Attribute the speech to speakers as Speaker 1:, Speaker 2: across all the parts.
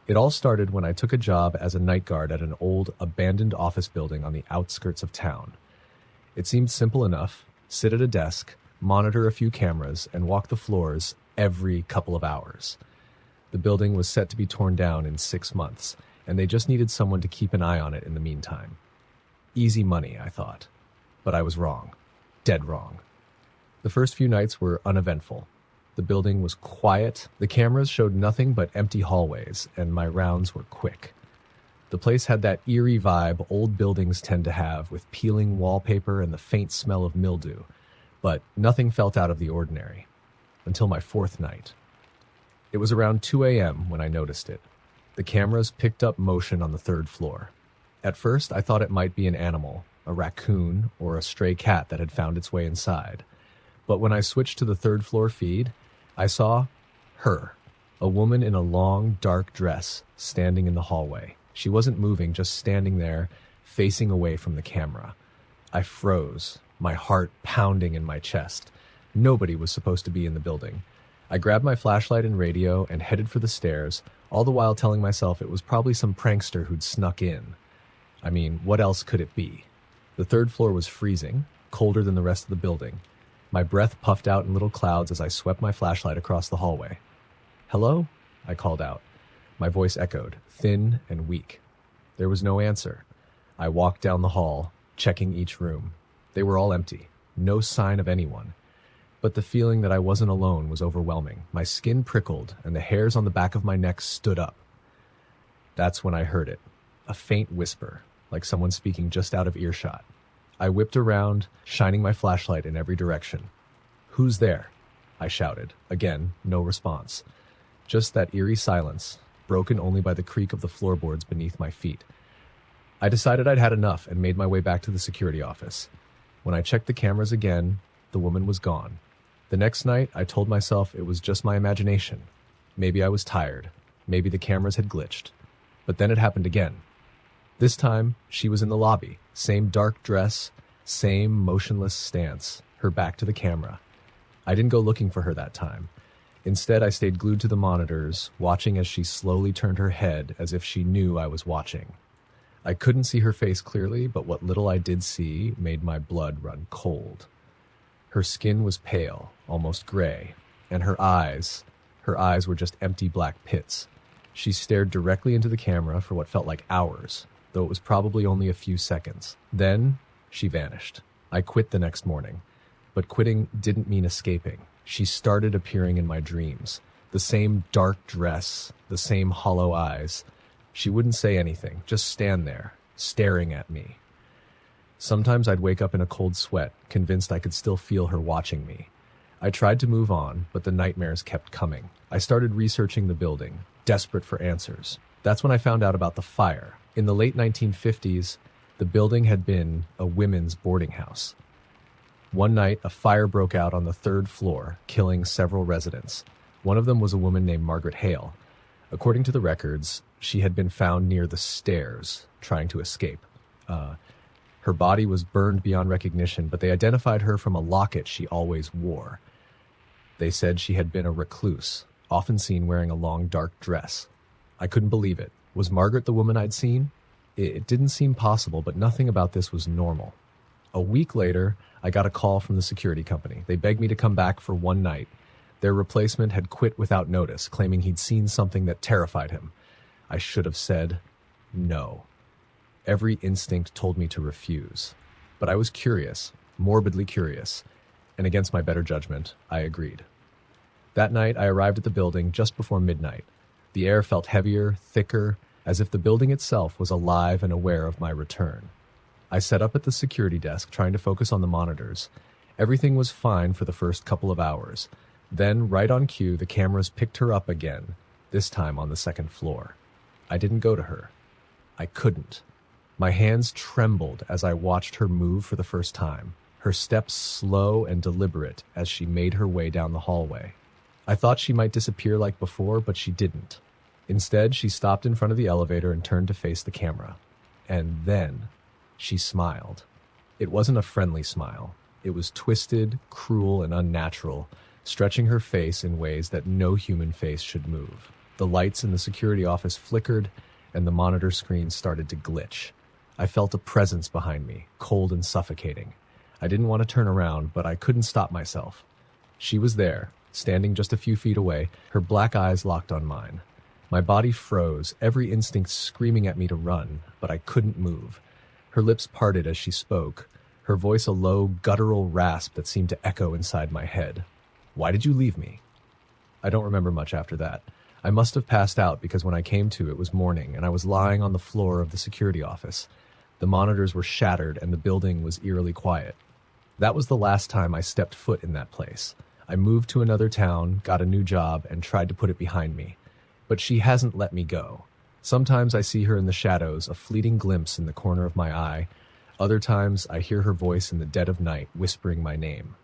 Speaker 1: It all started when I took a job as a night guard at an old, abandoned office building on the outskirts of town. It seemed simple enough: sit at a desk, monitor a few cameras, and walk the floors every couple of hours. The building was set to be torn down in 6 months, and they just needed someone to keep an eye on it in the meantime. Easy money, I thought. But I was wrong. Dead wrong. The first few nights were uneventful. The building was quiet, the cameras showed nothing but empty hallways, and my rounds were quick. The place had that eerie vibe old buildings tend to have, with peeling wallpaper and the faint smell of mildew, but nothing felt out of the ordinary. Until my fourth night. It was around 2 a.m. when I noticed it. The cameras picked up motion on the third floor. At first, I thought it might be an animal, a raccoon, or a stray cat that had found its way inside. But when I switched to the third floor feed, I saw her, a woman in a long, dark dress, standing in the hallway. She wasn't moving, just standing there, facing away from the camera. I froze, my heart pounding in my chest. Nobody was supposed to be in the building. I grabbed my flashlight and radio and headed for the stairs, all the while telling myself it was probably some prankster who'd snuck in. I mean, what else could it be? The third floor was freezing, colder than the rest of the building. My breath puffed out in little clouds as I swept my flashlight across the hallway. "Hello?" I called out. My voice echoed, thin and weak. There was no answer. I walked down the hall, checking each room. They were all empty, no sign of anyone. But the feeling that I wasn't alone was overwhelming. My skin prickled, and the hairs on the back of my neck stood up. That's when I heard it, a faint whisper, like someone speaking just out of earshot. I whipped around, shining my flashlight in every direction. "Who's there?" I shouted. Again, no response. Just that eerie silence, broken only by the creak of the floorboards beneath my feet. I decided I'd had enough and made my way back to the security office. When I checked the cameras again, the woman was gone. The next night, I told myself it was just my imagination. Maybe I was tired. Maybe the cameras had glitched. But then it happened again. This time, she was in the lobby. Same dark dress, same motionless stance, her back to the camera. I didn't go looking for her that time. Instead, I stayed glued to the monitors, watching as she slowly turned her head as if she knew I was watching. I couldn't see her face clearly, but what little I did see made my blood run cold. Her skin was pale, almost gray, and her eyes were just empty black pits. She stared directly into the camera for what felt like hours, though it was probably only a few seconds. Then, she vanished. I quit the next morning. But quitting didn't mean escaping. She started appearing in my dreams. The same dark dress, the same hollow eyes. She wouldn't say anything, just stand there, staring at me. Sometimes I'd wake up in a cold sweat, convinced I could still feel her watching me. I tried to move on, but the nightmares kept coming. I started researching the building, desperate for answers. That's when I found out about the fire. In the late 1950s, the building had been a women's boarding house. One night, a fire broke out on the third floor, killing several residents. One of them was a woman named Margaret Hale. According to the records, she had been found near the stairs, trying to escape. Her body was burned beyond recognition, but they identified her from a locket she always wore. They said she had been a recluse, often seen wearing a long dark dress. I couldn't believe it. Was Margaret the woman I'd seen? It didn't seem possible, but nothing about this was normal. A week later, I got a call from the security company. They begged me to come back for one night. Their replacement had quit without notice, claiming he'd seen something that terrified him. I should have said no. Every instinct told me to refuse. But I was curious, morbidly curious, and against my better judgment, I agreed. That night, I arrived at the building just before midnight. The air felt heavier, thicker, as if the building itself was alive and aware of my return. I sat up at the security desk, trying to focus on the monitors. Everything was fine for the first couple of hours. Then, right on cue, the cameras picked her up again, this time on the second floor. I didn't go to her. I couldn't. My hands trembled as I watched her move for the first time, her steps slow and deliberate as she made her way down the hallway. I thought she might disappear like before, but she didn't. Instead, she stopped in front of the elevator and turned to face the camera. And then she smiled. It wasn't a friendly smile. It was twisted, cruel, and unnatural, stretching her face in ways that no human face should move. The lights in the security office flickered, and the monitor screen started to glitch. I felt a presence behind me, cold and suffocating. I didn't want to turn around, but I couldn't stop myself. She was there, standing just a few feet away, her black eyes locked on mine. My body froze, every instinct screaming at me to run, but I couldn't move. Her lips parted as she spoke, her voice a low, guttural rasp that seemed to echo inside my head. "Why did you leave me?" I don't remember much after that. I must have passed out because when I came to, it was morning, and I was lying on the floor of the security office. The monitors were shattered, and the building was eerily quiet. That was the last time I stepped foot in that place. I moved to another town, got a new job, and tried to put it behind me. But she hasn't let me go. Sometimes I see her in the shadows, a fleeting glimpse in the corner of my eye. Other times I hear her voice in the dead of night, whispering my name.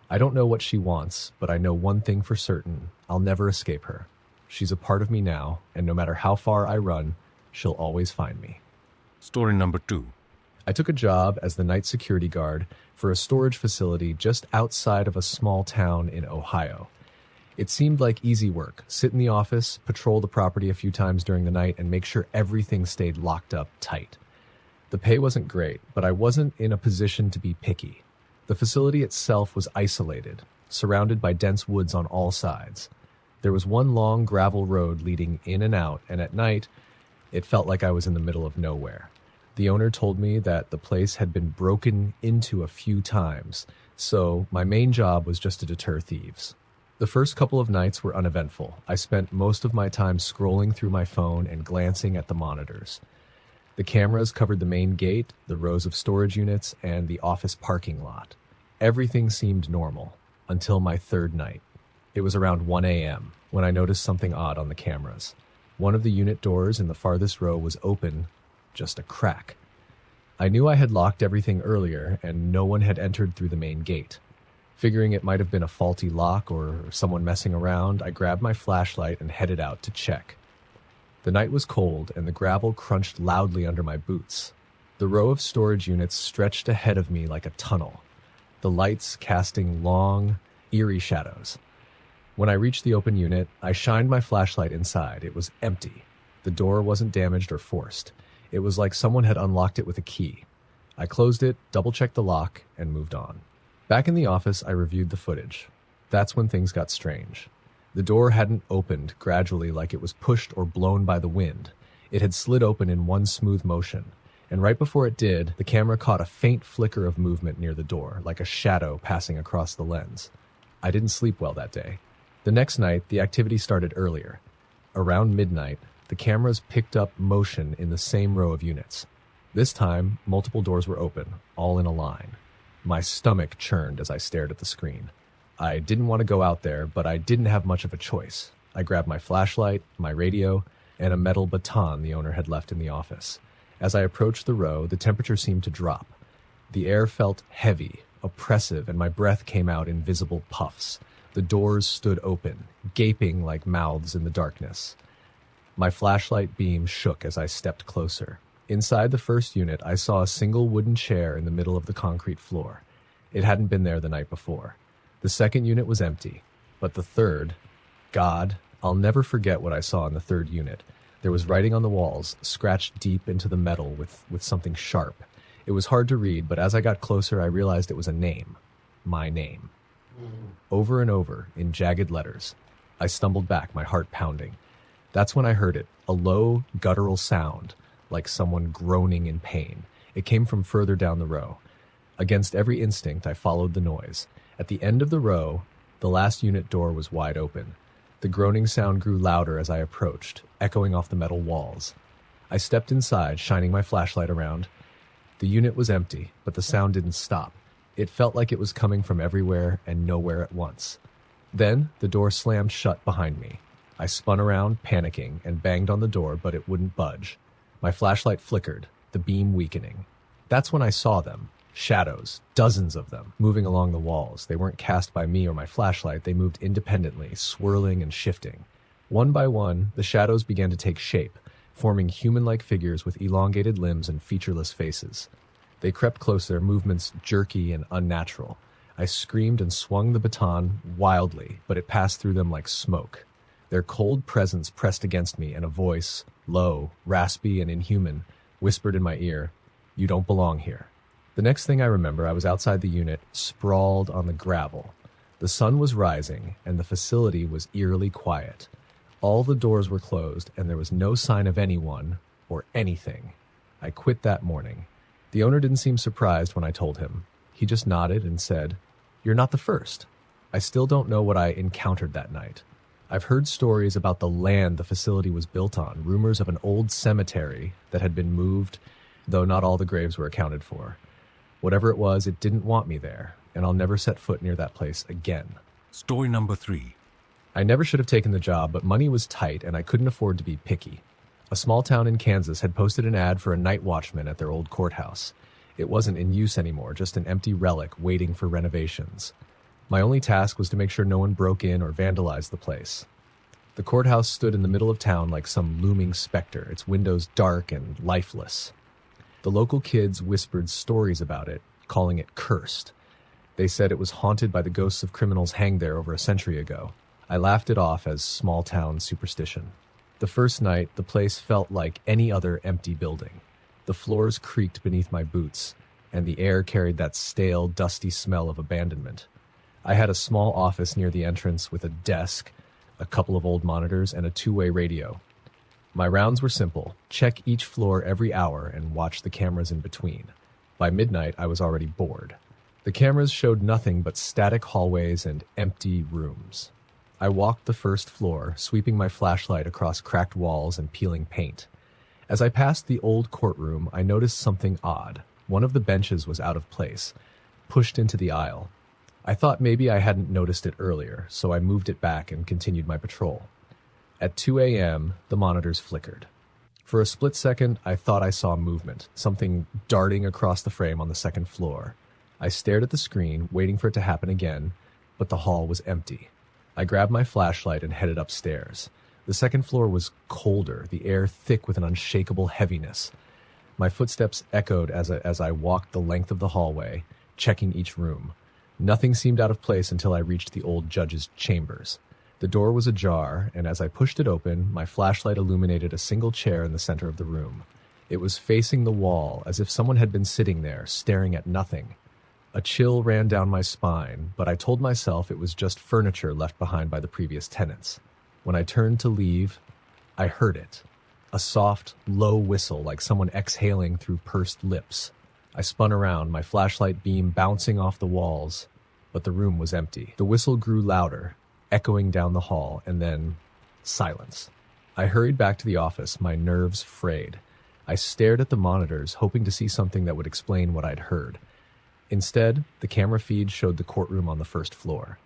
Speaker 1: I don't know what she wants, but I know one thing for certain: I'll never escape her. She's a part of me now, and no matter how far I run, she'll always find me.
Speaker 2: Story number 2.
Speaker 1: I took a job as the night security guard for a storage facility just outside of a small town in Ohio. It seemed like easy work. Sit in the office, patrol the property a few times during the night, and make sure everything stayed locked up tight. The pay wasn't great, but I wasn't in a position to be picky. The facility itself was isolated, surrounded by dense woods on all sides. There was one long gravel road leading in and out, and at night, it felt like I was in the middle of nowhere. The owner told me that the place had been broken into a few times, so my main job was just to deter thieves. The first couple of nights were uneventful. I spent most of my time scrolling through my phone and glancing at the monitors. The cameras covered the main gate, the rows of storage units, and the office parking lot. Everything seemed normal, until my third night. It was around 1 a.m. when I noticed something odd on the cameras. One of the unit doors in the farthest row was open, just a crack. I knew I had locked everything earlier, and no one had entered through the main gate. Figuring it might have been a faulty lock or someone messing around, I grabbed my flashlight and headed out to check. The night was cold, and the gravel crunched loudly under my boots. The row of storage units stretched ahead of me like a tunnel, the lights casting long, eerie shadows. When I reached the open unit, I shined my flashlight inside. It was empty. The door wasn't damaged or forced. It was like someone had unlocked it with a key. I closed it, double-checked the lock, and moved on. Back in the office, I reviewed the footage. That's when things got strange. The door hadn't opened gradually like it was pushed or blown by the wind. It had slid open in one smooth motion. And right before it did, the camera caught a faint flicker of movement near the door, like a shadow passing across the lens. I didn't sleep well that day. The next night, the activity started earlier. Around midnight, the cameras picked up motion in the same row of units. This time, multiple doors were open, all in a line. My stomach churned as I stared at the screen. I didn't want to go out there, but I didn't have much of a choice. I grabbed my flashlight, my radio, and a metal baton the owner had left in the office. As I approached the row, the temperature seemed to drop. The air felt heavy, oppressive, and my breath came out in visible puffs. The doors stood open, gaping like mouths in the darkness. My flashlight beam shook as I stepped closer. Inside the first unit, I saw a single wooden chair in the middle of the concrete floor. It hadn't been there the night before. The second unit was empty, but the third, God, I'll never forget what I saw in the third unit. There was writing on the walls, scratched deep into the metal with something sharp. It was hard to read, but as I got closer, I realized it was a name. My name. Over and over, in jagged letters. I stumbled back, my heart pounding. That's when I heard it, a low, guttural sound, like someone groaning in pain. It came from further down the row. Against every instinct, I followed the noise. At the end of the row, the last unit door was wide open. The groaning sound grew louder as I approached, echoing off the metal walls. I stepped inside, shining my flashlight around. The unit was empty, but the sound didn't stop. It felt like it was coming from everywhere and nowhere at once. Then, the door slammed shut behind me. I spun around, panicking, and banged on the door, but it wouldn't budge. My flashlight flickered, the beam weakening. That's when I saw them. Shadows, dozens of them, moving along the walls. They weren't cast by me or my flashlight. They moved independently, swirling and shifting. One by one, the shadows began to take shape, forming human-like figures with elongated limbs and featureless faces. They crept closer, movements jerky and unnatural. I screamed and swung the baton wildly, but it passed through them like smoke. Their cold presence pressed against me, and a voice, low, raspy, and inhuman, whispered in my ear, "You don't belong here." The next thing I remember, I was outside the unit, sprawled on the gravel. The sun was rising, and the facility was eerily quiet. All the doors were closed, and there was no sign of anyone or anything. I quit that morning. The owner didn't seem surprised when I told him. He just nodded and said, "You're not the first." I still don't know what I encountered that night. I've heard stories about the land the facility was built on, rumors of an old cemetery that had been moved, though not all the graves were accounted for. Whatever it was, it didn't want me there, and I'll never set foot near that place again.
Speaker 2: Story number 3.
Speaker 1: I never should have taken the job, but money was tight and I couldn't afford to be picky. A small town in Kansas had posted an ad for a night watchman at their old courthouse. It wasn't in use anymore, just an empty relic waiting for renovations. My only task was to make sure no one broke in or vandalized the place. The courthouse stood in the middle of town like some looming specter, its windows dark and lifeless. The local kids whispered stories about it, calling it cursed. They said it was haunted by the ghosts of criminals hanged there over a century ago. I laughed it off as small-town superstition. The first night, the place felt like any other empty building. The floors creaked beneath my boots, and the air carried that stale, dusty smell of abandonment. I had a small office near the entrance with a desk, a couple of old monitors, and a two-way radio. My rounds were simple: check each floor every hour and watch the cameras in between. By midnight, I was already bored. The cameras showed nothing but static hallways and empty rooms. I walked the first floor, sweeping my flashlight across cracked walls and peeling paint. As I passed the old courtroom, I noticed something odd. One of the benches was out of place, pushed into the aisle. I thought maybe I hadn't noticed it earlier, so I moved it back and continued my patrol. At 2 a.m., the monitors flickered. For a split second, I thought I saw movement, something darting across the frame on the second floor. I stared at the screen, waiting for it to happen again, but the hall was empty. I grabbed my flashlight and headed upstairs. The second floor was colder, the air thick with an unshakable heaviness. My footsteps echoed as I walked the length of the hallway, checking each room. Nothing seemed out of place until I reached the old judge's chambers. The door was ajar, and as I pushed it open, my flashlight illuminated a single chair in the center of the room. It was facing the wall, as if someone had been sitting there, staring at nothing. A chill ran down my spine, but I told myself it was just furniture left behind by the previous tenants. When I turned to leave, I heard it. A soft, low whistle like someone exhaling through pursed lips. I spun around, my flashlight beam bouncing off the walls, but the room was empty. The whistle grew louder, echoing down the hall, and then silence. I hurried back to the office, my nerves frayed. I stared at the monitors, hoping to see something that would explain what I'd heard. Instead, the camera feed showed the courtroom on the first floor.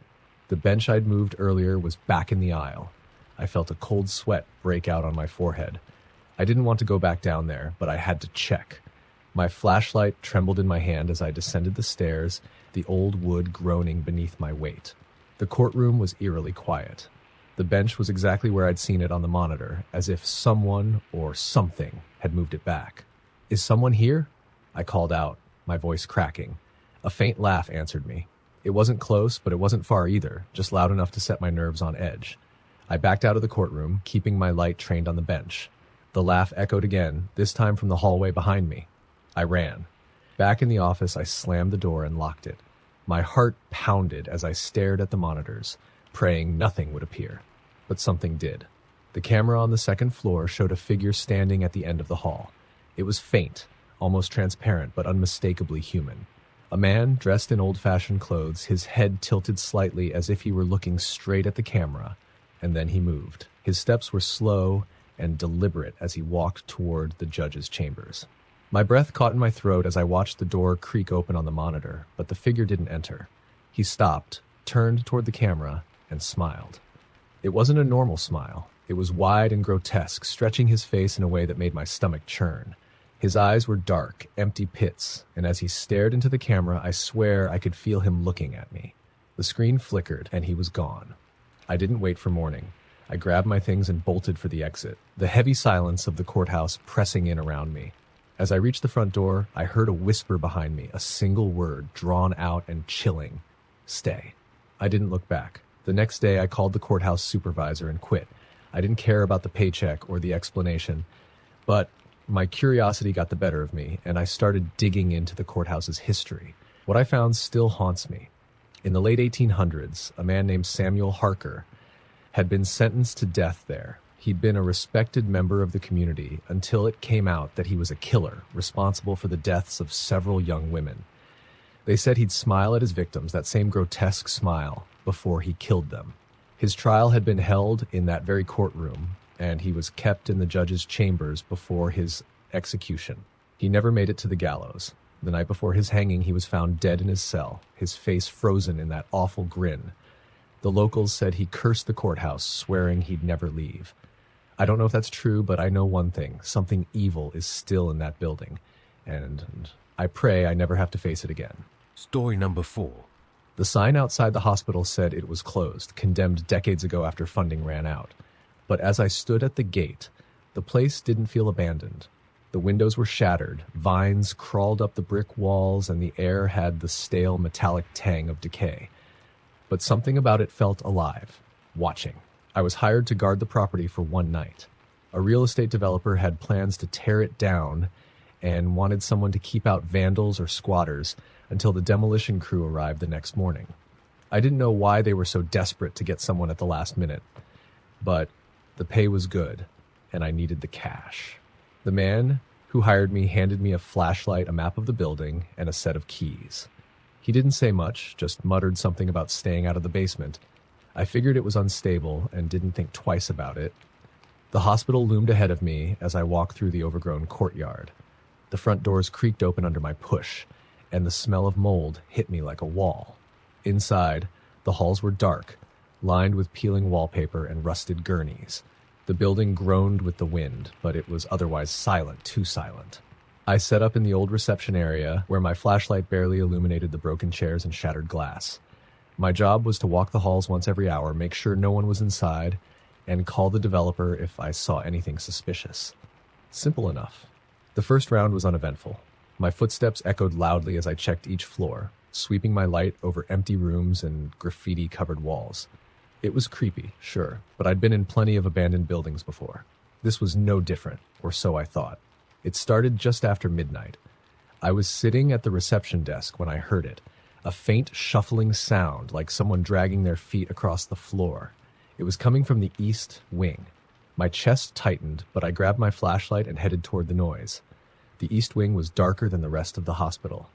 Speaker 1: The bench I'd moved earlier was back in the aisle. I felt a cold sweat break out on my forehead. I didn't want to go back down there, but I had to check. My flashlight trembled in my hand as I descended the stairs, the old wood groaning beneath my weight. The courtroom was eerily quiet. The bench was exactly where I'd seen it on the monitor, as if someone or something had moved it back. "Is someone here?" I called out, my voice cracking. A faint laugh answered me. It wasn't close, but it wasn't far either, just loud enough to set my nerves on edge. I backed out of the courtroom, keeping my light trained on the bench. The laugh echoed again, this time from the hallway behind me. I ran. Back in the office, I slammed the door and locked it. My heart pounded as I stared at the monitors, praying nothing would appear. But something did. The camera on the second floor showed a figure standing at the end of the hall. It was faint, almost transparent, but unmistakably human. A man dressed in old-fashioned clothes, his head tilted slightly as if he were looking straight at the camera, and then he moved. His steps were slow and deliberate as he walked toward the judge's chambers. My breath caught in my throat as I watched the door creak open on the monitor, but the figure didn't enter. He stopped, turned toward the camera, and smiled. It wasn't a normal smile. It was wide and grotesque, stretching his face in a way that made my stomach churn. His eyes were dark, empty pits, and as he stared into the camera, I swear I could feel him looking at me. The screen flickered, and he was gone. I didn't wait for morning. I grabbed my things and bolted for the exit, the heavy silence of the courthouse pressing in around me. As I reached the front door, I heard a whisper behind me, a single word, drawn out and chilling. "Stay." I didn't look back. The next day, I called the courthouse supervisor and quit. I didn't care about the paycheck or the explanation, but my curiosity got the better of me, and I started digging into the courthouse's history. What I found still haunts me. In the late 1800s, a man named Samuel Harker had been sentenced to death there. He'd been a respected member of the community until it came out that he was a killer, responsible for the deaths of several young women. They said he'd smile at his victims, that same grotesque smile, before he killed them. His trial had been held in that very courtroom, and he was kept in the judge's chambers before his execution. He never made it to the gallows. The night before his hanging, he was found dead in his cell, his face frozen in that awful grin. The locals said he cursed the courthouse, swearing he'd never leave. I don't know if that's true, but I know one thing. Something evil is still in that building, and I pray I never have to face it again.
Speaker 2: Story number 4.
Speaker 1: The sign outside the hospital said it was closed, condemned decades ago after funding ran out. But as I stood at the gate, the place didn't feel abandoned. The windows were shattered, vines crawled up the brick walls, and the air had the stale metallic tang of decay. But something about it felt alive, watching. I was hired to guard the property for one night. A real estate developer had plans to tear it down and wanted someone to keep out vandals or squatters until the demolition crew arrived the next morning. I didn't know why they were so desperate to get someone at the last minute, but the pay was good, and I needed the cash. The man who hired me handed me a flashlight, a map of the building, and a set of keys. He didn't say much, just muttered something about staying out of the basement. I figured it was unstable and didn't think twice about it. The hospital loomed ahead of me as I walked through the overgrown courtyard. The front doors creaked open under my push, and the smell of mold hit me like a wall. Inside, the halls were dark, lined with peeling wallpaper and rusted gurneys. The building groaned with the wind, but it was otherwise silent, too silent. I set up in the old reception area, where my flashlight barely illuminated the broken chairs and shattered glass. My job was to walk the halls once every hour, make sure no one was inside, and call the developer if I saw anything suspicious. Simple enough. The first round was uneventful. My footsteps echoed loudly as I checked each floor, sweeping my light over empty rooms and graffiti-covered walls. It was creepy, sure, but I'd been in plenty of abandoned buildings before. This was no different, or so I thought. It started just after midnight. I was sitting at the reception desk when I heard it, a faint shuffling sound like someone dragging their feet across the floor. It was coming from the east wing. My chest tightened, but I grabbed my flashlight and headed toward the noise. The east wing was darker than the rest of the hospital.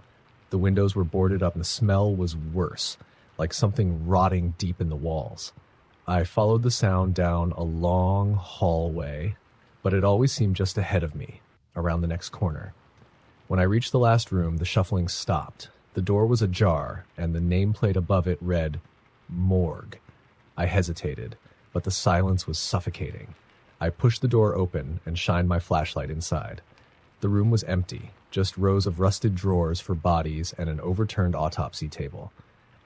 Speaker 1: The windows were boarded up and the smell was worse, like something rotting deep in the walls. I followed the sound down a long hallway, but it always seemed just ahead of me, around the next corner. When I reached the last room, the shuffling stopped. The door was ajar, and the nameplate above it read, Morgue. I hesitated, but the silence was suffocating. I pushed the door open and shined my flashlight inside. The room was empty, just rows of rusted drawers for bodies and an overturned autopsy table.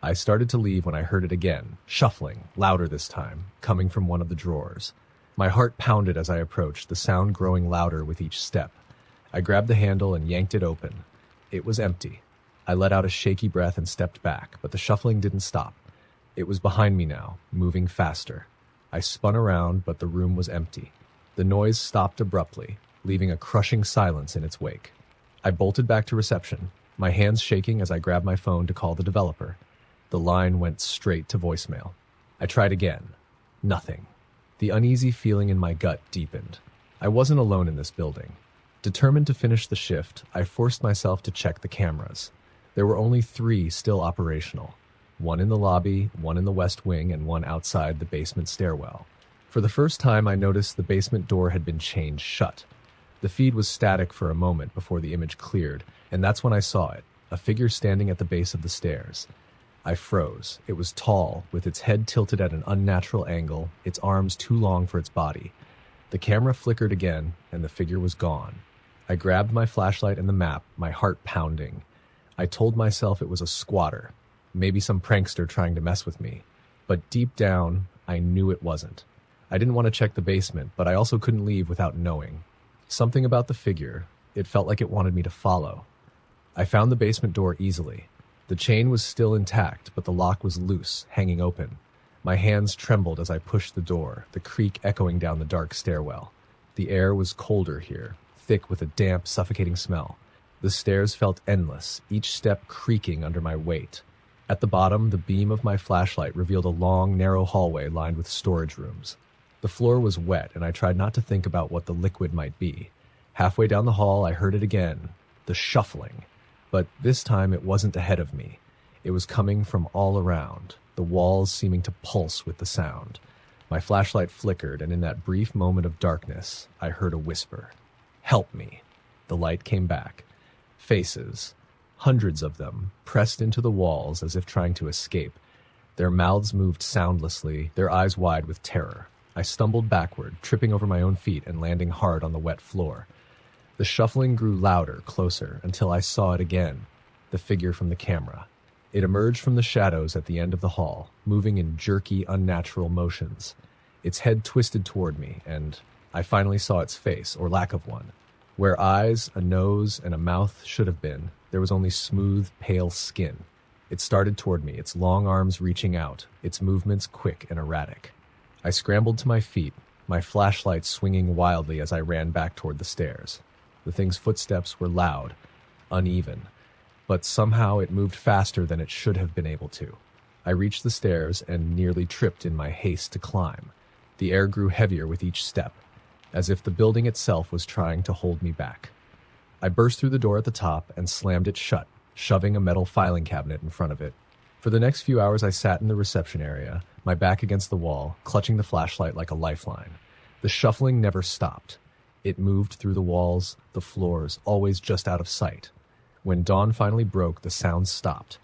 Speaker 1: I started to leave when I heard it again, shuffling, louder this time, coming from one of the drawers. My heart pounded as I approached, the sound growing louder with each step. I grabbed the handle and yanked it open. It was empty. I let out a shaky breath and stepped back, but the shuffling didn't stop. It was behind me now, moving faster. I spun around, but the room was empty. The noise stopped abruptly, leaving a crushing silence in its wake. I bolted back to reception, my hands shaking as I grabbed my phone to call the developer. The line went straight to voicemail. I tried again. Nothing. The uneasy feeling in my gut deepened. I wasn't alone in this building. Determined to finish the shift, I forced myself to check the cameras. There were only 3 still operational. One in the lobby, one in the west wing, and one outside the basement stairwell. For the first time, I noticed the basement door had been chained shut. The feed was static for a moment before the image cleared, and that's when I saw it, a figure standing at the base of the stairs. I froze. It was tall, with its head tilted at an unnatural angle, its arms too long for its body. The camera flickered again, and the figure was gone. I grabbed my flashlight and the map, my heart pounding. I told myself it was a squatter, maybe some prankster trying to mess with me. But deep down, I knew it wasn't. I didn't want to check the basement, but I also couldn't leave without knowing. Something about the figure, it felt like it wanted me to follow. I found the basement door easily. The chain was still intact, but the lock was loose, hanging open. My hands trembled as I pushed the door, the creak echoing down the dark stairwell. The air was colder here, thick with a damp, suffocating smell. The stairs felt endless, each step creaking under my weight. At the bottom, the beam of my flashlight revealed a long, narrow hallway lined with storage rooms. The floor was wet, and I tried not to think about what the liquid might be. Halfway down the hall, I heard it again, the shuffling. But this time it wasn't ahead of me. It was coming from all around, the walls seeming to pulse with the sound. My flashlight flickered, and in that brief moment of darkness, I heard a whisper. "Help me." The light came back. Faces, hundreds of them, pressed into the walls as if trying to escape. Their mouths moved soundlessly, their eyes wide with terror. I stumbled backward, tripping over my own feet and landing hard on the wet floor. The shuffling grew louder, closer, until I saw it again, the figure from the camera. It emerged from the shadows at the end of the hall, moving in jerky, unnatural motions. Its head twisted toward me, and I finally saw its face, or lack of one. Where eyes, a nose, and a mouth should have been, there was only smooth, pale skin. It started toward me, its long arms reaching out, its movements quick and erratic. I scrambled to my feet, my flashlight swinging wildly as I ran back toward the stairs. The thing's footsteps were loud, uneven, but somehow it moved faster than it should have been able to. I reached the stairs and nearly tripped in my haste to climb. The air grew heavier with each step, as if the building itself was trying to hold me back. I burst through the door at the top and slammed it shut, shoving a metal filing cabinet in front of it. For the next few hours I sat in the reception area, my back against the wall, clutching the flashlight like a lifeline. The shuffling never stopped. It moved through the walls, the floors, always just out of sight. When dawn finally broke, the sound stopped.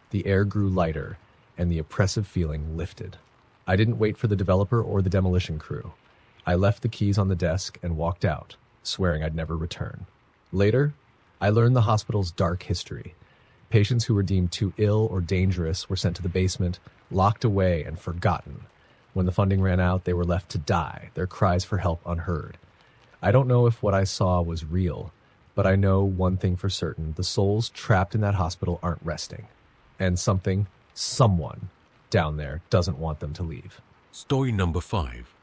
Speaker 1: The air grew lighter, and the oppressive feeling lifted. I didn't wait for the developer or the demolition crew. I left the keys on the desk and walked out, swearing I'd never return. Later, I learned the hospital's dark history. Patients who were deemed too ill or dangerous were sent to the basement, locked away, and forgotten. When the funding ran out, they were left to die, their cries for help unheard. I don't know if what I saw was real, but I know one thing for certain: the souls trapped in that hospital aren't resting. And someone down there doesn't want them to leave.
Speaker 2: Story number 5.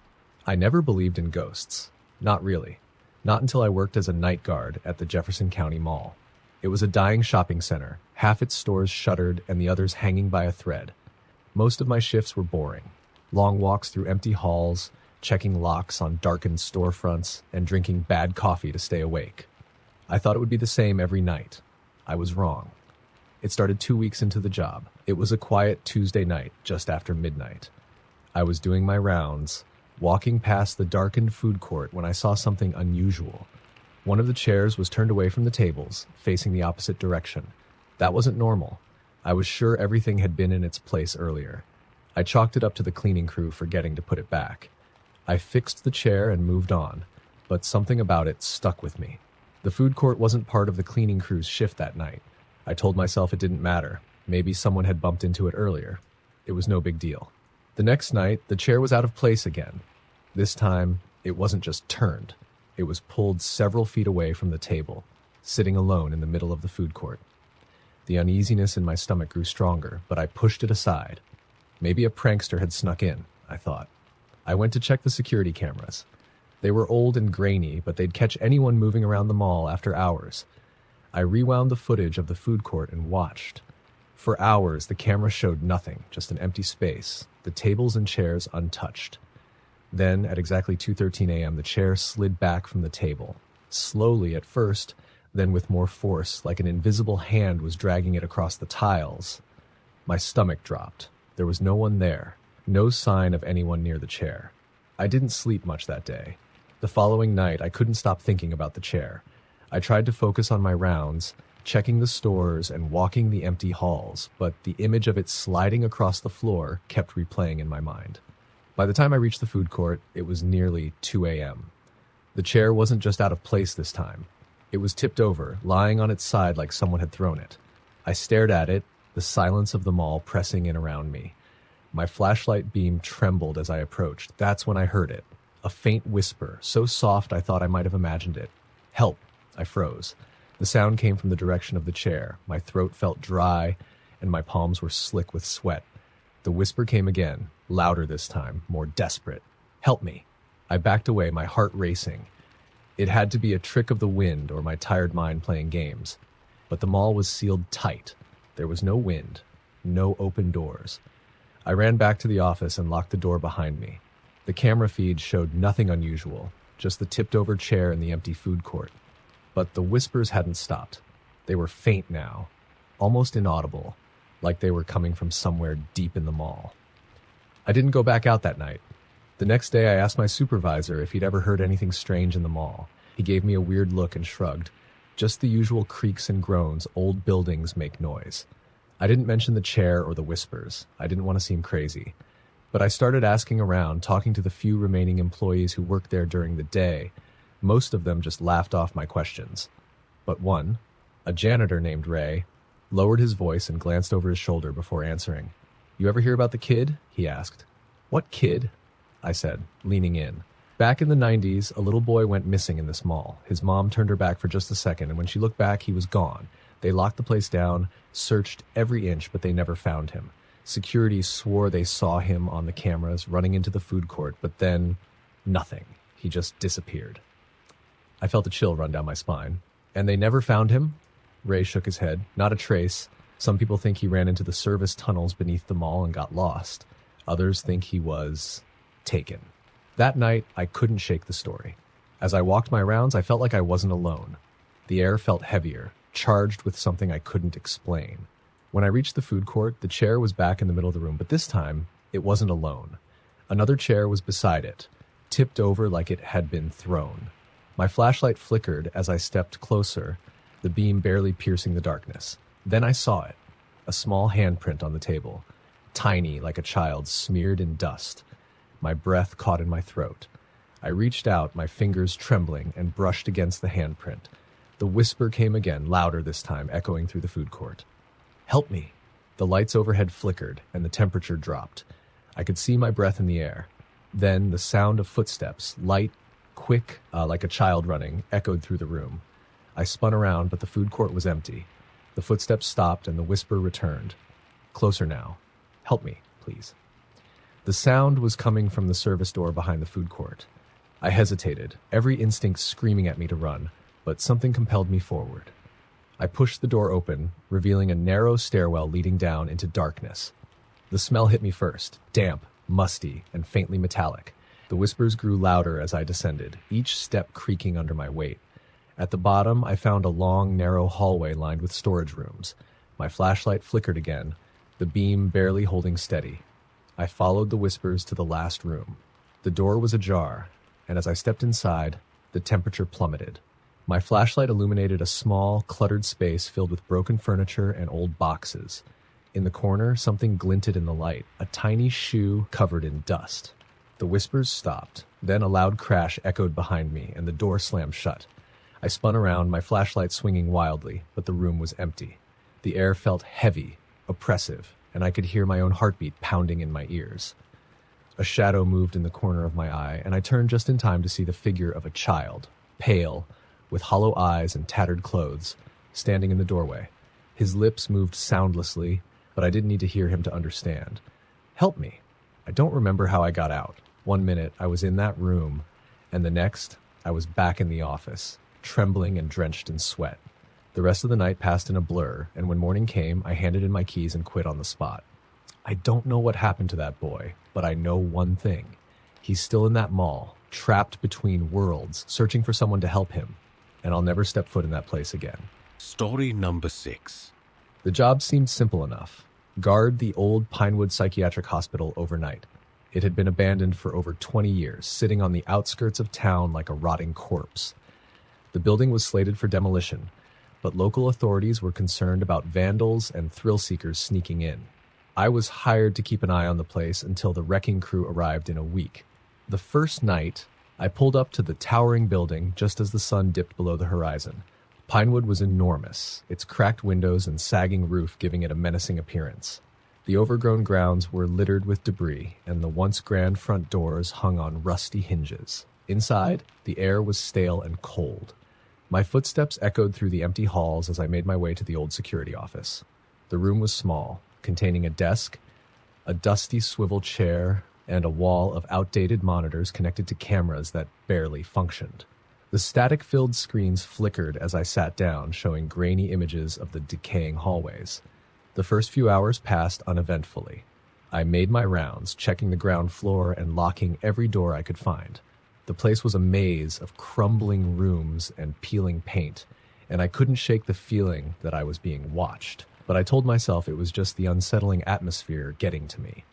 Speaker 1: I never believed in ghosts. Not really. Not until I worked as a night guard at the Jefferson County Mall. It was a dying shopping center, half its stores shuttered and the others hanging by a thread. Most of my shifts were boring. Long walks through empty halls, checking locks on darkened storefronts, and drinking bad coffee to stay awake. I thought it would be the same every night. I was wrong. It started 2 weeks into the job. It was a quiet Tuesday night, just after midnight. I was doing my rounds, walking past the darkened food court when I saw something unusual. One of the chairs was turned away from the tables, facing the opposite direction. That wasn't normal. I was sure everything had been in its place earlier. I chalked it up to the cleaning crew forgetting to put it back. I fixed the chair and moved on, but something about it stuck with me. The food court wasn't part of the cleaning crew's shift that night. I told myself it didn't matter. Maybe someone had bumped into it earlier. It was no big deal. The next night, the chair was out of place again. This time, it wasn't just turned. It was pulled several feet away from the table, sitting alone in the middle of the food court. The uneasiness in my stomach grew stronger, but I pushed it aside. Maybe a prankster had snuck in, I thought. I went to check the security cameras. They were old and grainy, but they'd catch anyone moving around the mall after hours. I rewound the footage of the food court and watched. For hours, the camera showed nothing, just an empty space, the tables and chairs untouched. Then, at exactly 2:13 a.m., the chair slid back from the table. Slowly at first, then with more force, like an invisible hand was dragging it across the tiles. My stomach dropped. There was no one there, no sign of anyone near the chair. I didn't sleep much that day. The following night, I couldn't stop thinking about the chair. I tried to focus on my rounds, checking the stores and walking the empty halls, but the image of it sliding across the floor kept replaying in my mind. By the time I reached the food court, it was nearly 2 a.m. The chair wasn't just out of place this time. It was tipped over, lying on its side like someone had thrown it. I stared at it, the silence of the mall pressing in around me. My flashlight beam trembled as I approached. That's when I heard it. A faint whisper, so soft I thought I might have imagined it. "Help!" I froze. The sound came from the direction of the chair. My throat felt dry, and my palms were slick with sweat. The whisper came again, louder this time, more desperate. Help me. I backed away, my heart racing. It had to be a trick of the wind or my tired mind playing games. But the mall was sealed tight. There was no wind, no open doors. I ran back to the office and locked the door behind me. The camera feed showed nothing unusual, just the tipped-over chair in the empty food court. But the whispers hadn't stopped. They were faint now, almost inaudible, like they were coming from somewhere deep in the mall. I didn't go back out that night. The next day, I asked my supervisor if he'd ever heard anything strange in the mall. He gave me a weird look and shrugged. Just the usual creaks and groans old buildings make noise. I didn't mention the chair or the whispers. I didn't want to seem crazy. But I started asking around, talking to the few remaining employees who worked there during the day. Most of them just laughed off my questions. But one, a janitor named Ray, lowered his voice and glanced over his shoulder before answering. "You ever hear about the kid?" he asked. "What kid?" I said, leaning in. Back in the 90s, a little boy went missing in this mall. His mom turned her back for just a second, and when she looked back, he was gone. They locked the place down, searched every inch, but they never found him. Security swore they saw him on the cameras running into the food court, but then nothing. He just disappeared. I felt a chill run down my spine. "And they never found him?" Ray shook his head. "Not a trace. Some people think he ran into the service tunnels beneath the mall and got lost. Others think he was taken." That night, I couldn't shake the story. As I walked my rounds, I felt like I wasn't alone. The air felt heavier, charged with something I couldn't explain. When I reached the food court, the chair was back in the middle of the room, but this time, it wasn't alone. Another chair was beside it, tipped over like it had been thrown. My flashlight flickered as I stepped closer, the beam barely piercing the darkness. Then I saw it, a small handprint on the table, tiny like a child's, smeared in dust. My breath caught in my throat. I reached out, my fingers trembling, and brushed against the handprint. The whisper came again, louder this time, echoing through the food court. "Help me." The lights overhead flickered, and the temperature dropped. I could see my breath in the air. Then the sound of footsteps, light, quick, like a child running, echoed through the room. I spun around, but the food court was empty. The footsteps stopped, and the whisper returned. Closer now. "Help me, please." The sound was coming from the service door behind the food court. I hesitated, every instinct screaming at me to run, but something compelled me forward. I pushed the door open, revealing a narrow stairwell leading down into darkness. The smell hit me first, damp, musty, and faintly metallic. The whispers grew louder as I descended, each step creaking under my weight. At the bottom, I found a long, narrow hallway lined with storage rooms. My flashlight flickered again, the beam barely holding steady. I followed the whispers to the last room. The door was ajar, and as I stepped inside, the temperature plummeted. My flashlight illuminated a small, cluttered space filled with broken furniture and old boxes. In the corner, something glinted in the light, a tiny shoe covered in dust. The whispers stopped. Then a loud crash echoed behind me, and the door slammed shut. I spun around, my flashlight swinging wildly, but the room was empty. The air felt heavy, oppressive, and I could hear my own heartbeat pounding in my ears. A shadow moved in the corner of my eye, and I turned just in time to see the figure of a child, pale, with hollow eyes and tattered clothes, standing in the doorway. His lips moved soundlessly, but I didn't need to hear him to understand. "Help me." I don't remember how I got out. One minute, I was in that room, and the next, I was back in the office, trembling and drenched in sweat. The rest of the night passed in a blur, and when morning came, I handed in my keys and quit on the spot. I don't know what happened to that boy, but I know one thing. He's still in that mall, trapped between worlds, searching for someone to help him, and I'll never step foot in that place again.
Speaker 2: Story number 6.
Speaker 1: The job seemed simple enough. Guard the old Pinewood Psychiatric Hospital overnight. It had been abandoned for over 20 years, sitting on the outskirts of town like a rotting corpse. The building was slated for demolition, but local authorities were concerned about vandals and thrill-seekers sneaking in. I was hired to keep an eye on the place until the wrecking crew arrived in a week. The first night, I pulled up to the towering building just as the sun dipped below the horizon. Pinewood was enormous, its cracked windows and sagging roof giving it a menacing appearance. The overgrown grounds were littered with debris, and the once grand front doors hung on rusty hinges. Inside, the air was stale and cold. My footsteps echoed through the empty halls as I made my way to the old security office. The room was small, containing a desk, a dusty swivel chair, and a wall of outdated monitors connected to cameras that barely functioned. The static-filled screens flickered as I sat down, showing grainy images of the decaying hallways. The first few hours passed uneventfully. I made my rounds, checking the ground floor and locking every door I could find. The place was a maze of crumbling rooms and peeling paint, and I couldn't shake the feeling that I was being watched. But I told myself it was just the unsettling atmosphere getting to me.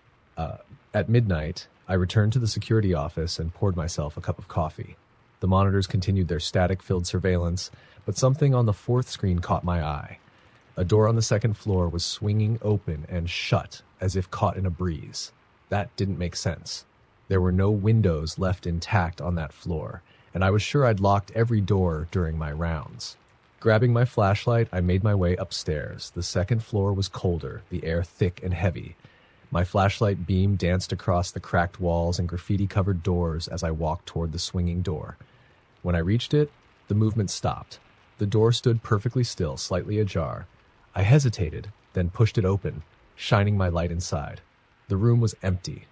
Speaker 1: At midnight, I returned to the security office and poured myself a cup of coffee. The monitors continued their static-filled surveillance, but something on the fourth screen caught my eye. A door on the second floor was swinging open and shut as if caught in a breeze. That didn't make sense. There were no windows left intact on that floor, and I was sure I'd locked every door during my rounds. Grabbing my flashlight, I made my way upstairs. The second floor was colder, the air thick and heavy. My flashlight beam danced across the cracked walls and graffiti-covered doors as I walked toward the swinging door. When I reached it, the movement stopped. The door stood perfectly still, slightly ajar. I hesitated, then pushed it open, shining my light inside. The room was empty,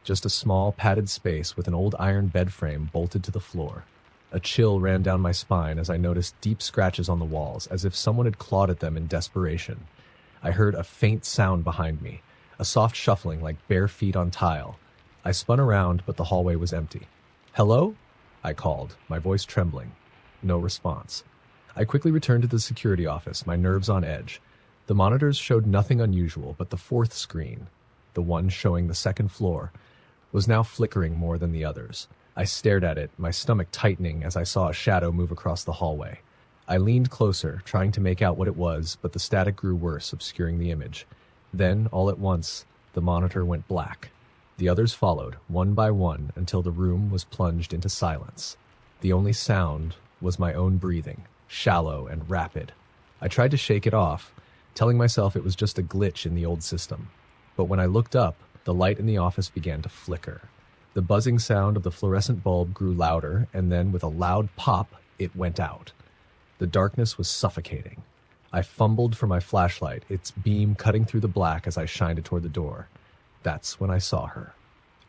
Speaker 1: just a small, padded space with an old iron bed frame bolted to the floor. A chill ran down my spine as I noticed deep scratches on the walls, as if someone had clawed at them in desperation. I heard a faint sound behind me, a soft shuffling like bare feet on tile. I spun around, but the hallway was empty. "Hello?" I called, my voice trembling. No response. I quickly returned to the security office, my nerves on edge. The monitors showed nothing unusual, but the fourth screen, the one showing the second floor, was now flickering more than the others. I stared at it, my stomach tightening as I saw a shadow move across the hallway. I leaned closer, trying to make out what it was, but the static grew worse, obscuring the image. Then, all at once, the monitor went black. The others followed, one by one, until the room was plunged into silence. The only sound was my own breathing, shallow and rapid. I tried to shake it off, telling myself it was just a glitch in the old system. But when I looked up, the light in the office began to flicker. The buzzing sound of the fluorescent bulb grew louder, and then with a loud pop, it went out. The darkness was suffocating. I fumbled for my flashlight, its beam cutting through the black as I shined it toward the door. That's when I saw her.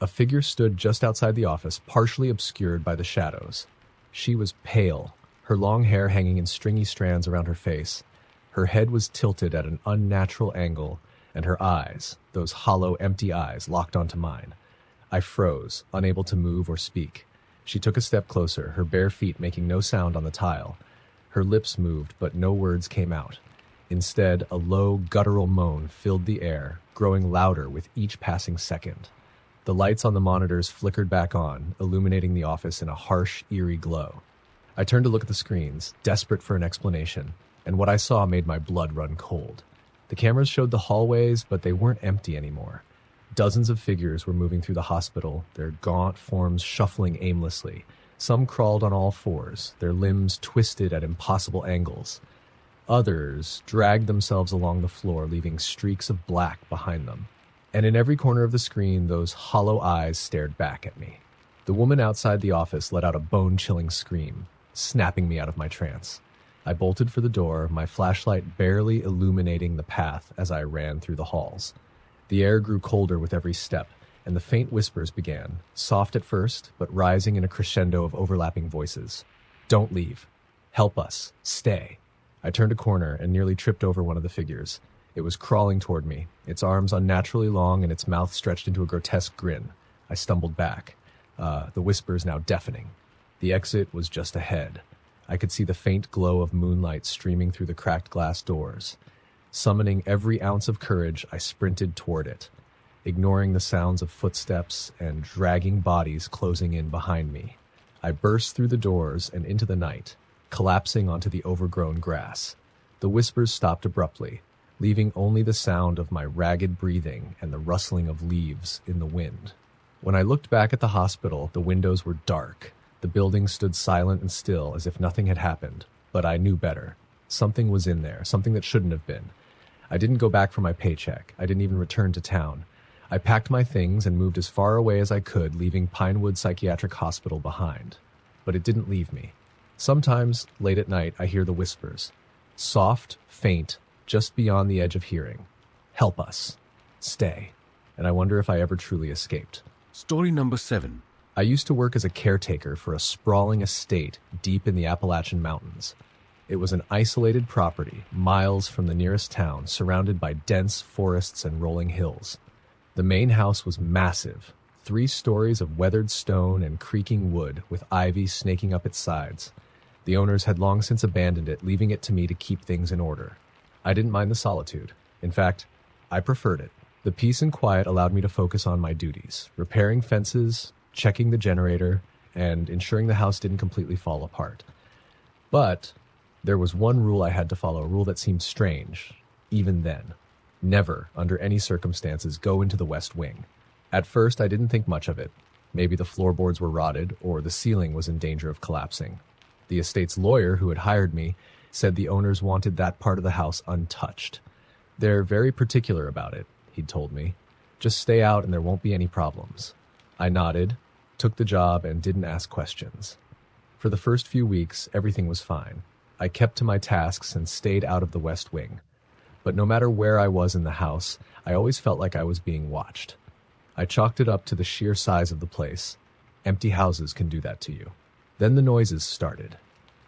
Speaker 1: A figure stood just outside the office, partially obscured by the shadows. She was pale, her long hair hanging in stringy strands around her face. Her head was tilted at an unnatural angle, and her eyes, those hollow, empty eyes, locked onto mine. I froze, unable to move or speak. She took a step closer, her bare feet making no sound on the tile. Her lips moved, but no words came out. Instead, a low, guttural moan filled the air, growing louder with each passing second. The lights on the monitors flickered back on, illuminating the office in a harsh, eerie glow. I turned to look at the screens, desperate for an explanation, and what I saw made my blood run cold. The cameras showed the hallways, but they weren't empty anymore. Dozens of figures were moving through the hospital, their gaunt forms shuffling aimlessly. Some crawled on all fours, their limbs twisted at impossible angles. Others dragged themselves along the floor, leaving streaks of black behind them. And in every corner of the screen, those hollow eyes stared back at me. The woman outside the office let out a bone-chilling scream, snapping me out of my trance. I bolted for the door, my flashlight barely illuminating the path as I ran through the halls. The air grew colder with every step, and the faint whispers began, soft at first, but rising in a crescendo of overlapping voices. "Don't leave. Help us. Stay." I turned a corner and nearly tripped over one of the figures. It was crawling toward me, its arms unnaturally long and its mouth stretched into a grotesque grin. I stumbled back, the whispers now deafening. The exit was just ahead. I could see the faint glow of moonlight streaming through the cracked glass doors. Summoning every ounce of courage, I sprinted toward it, ignoring the sounds of footsteps and dragging bodies closing in behind me. I burst through the doors and into the night, collapsing onto the overgrown grass. The whispers stopped abruptly, leaving only the sound of my ragged breathing and the rustling of leaves in the wind. When I looked back at the hospital, the windows were dark. The building stood silent and still, as if nothing had happened. But I knew better. Something was in there, something that shouldn't have been. I didn't go back for my paycheck. I didn't even return to town. I packed my things and moved as far away as I could, leaving Pinewood Psychiatric Hospital behind. But it didn't leave me. Sometimes, late at night, I hear the whispers. Soft, faint, just beyond the edge of hearing. "Help us. Stay." and I wonder if I ever truly escaped.
Speaker 2: Story number 7.
Speaker 1: I used to work as a caretaker for a sprawling estate deep in the Appalachian Mountains. It was an isolated property, miles from the nearest town, surrounded by dense forests and rolling hills. The main house was massive, 3 stories of weathered stone and creaking wood, with ivy snaking up its sides. The owners had long since abandoned it, leaving it to me to keep things in order. I didn't mind the solitude. In fact, I preferred it. The peace and quiet allowed me to focus on my duties, repairing fences, checking the generator, and ensuring the house didn't completely fall apart. But there was one rule I had to follow, a rule that seemed strange, even then. Never, under any circumstances, go into the West Wing. At first, I didn't think much of it. Maybe the floorboards were rotted, or the ceiling was in danger of collapsing. The estate's lawyer, who had hired me, said the owners wanted that part of the house untouched. They're very particular about it, he'd told me. Just stay out and there won't be any problems. I nodded, took the job, and didn't ask questions. For the first few weeks, everything was fine. I kept to my tasks and stayed out of the West Wing. But no matter where I was in the house, I always felt like I was being watched. I chalked it up to the sheer size of the place. Empty houses can do that to you. Then the noises started.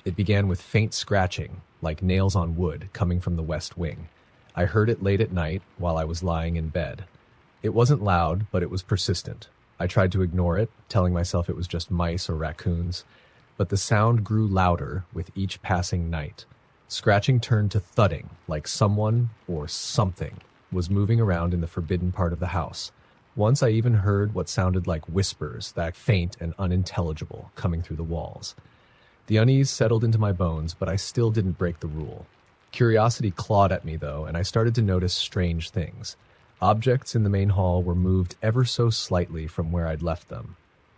Speaker 1: It began with faint scratching, like nails on wood, coming from the West Wing. I heard it late at night while I was lying in bed. It wasn't loud, but it was persistent. I tried to ignore it, telling myself it was just mice or raccoons. But the sound grew louder with each passing night. Scratching turned to thudding, like someone or something was moving around in the forbidden part of the house. Once I even heard what sounded like whispers, that faint and unintelligible, coming through the walls. The unease settled into my bones, but I still didn't break the rule. Curiosity clawed at me, though, and I started to notice strange things. Objects in the main hall were moved ever so slightly from where I'd left them.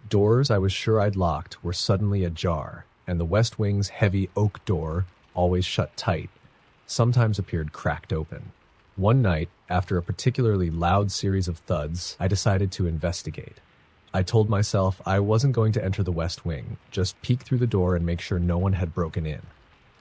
Speaker 1: Doors I was sure I'd locked were suddenly ajar, and the West Wing's heavy oak door, always shut tight, sometimes appeared cracked open. One night, after a particularly loud series of thuds, I decided to investigate. I told myself I wasn't going to enter the West Wing, just peek through the door and make sure no one had broken in.